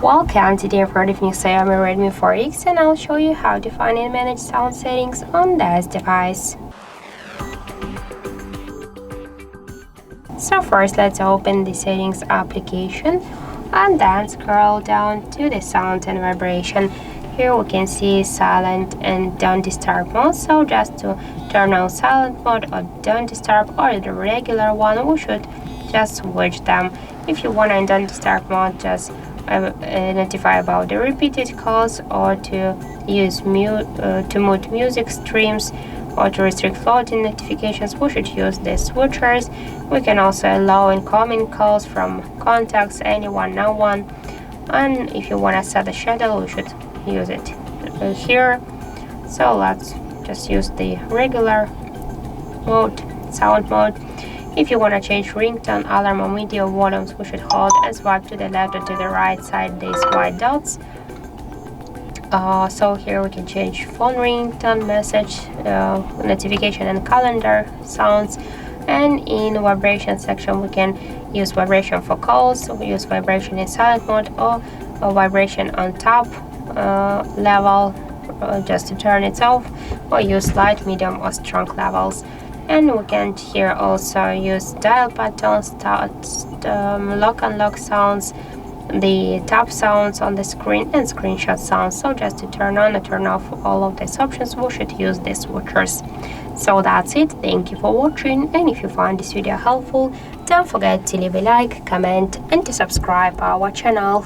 Welcome to the informative new Xiaomi Redmi 4X, and I'll show you how to find and manage sound settings on this device. So first, let's open the settings application and then scroll down to the sound and vibration. Here we can see silent and don't disturb mode. So just to turn on silent mode or don't disturb or the regular one, we should just switch them. If you want in don't disturb mode, just notify about the repeated calls, or to use mute music streams, or to restrict floating notifications, we should use the switchers. We can also allow incoming calls from contacts, anyone, no one. And if you want to set a schedule, we should use it here. So let's just use the regular mode, sound mode. If you want to change ringtone, alarm, or video volumes, we should hold and swipe to the left or to the right side these white dots. So here we can change phone ringtone, message, notification, and calendar sounds. And in vibration section, we can use vibration for calls, we use vibration in silent mode, or a vibration on top level just to turn it off, or use light, medium, or strong levels. And we can here also use dial pad tones, lock and lock sounds, the tap sounds on the screen, and screenshot sounds. So just to turn on and turn off all of these options, we should use the switchers. So that's it. Thank you for watching, and if you find this video helpful, don't forget to leave a like, comment, and to subscribe our channel.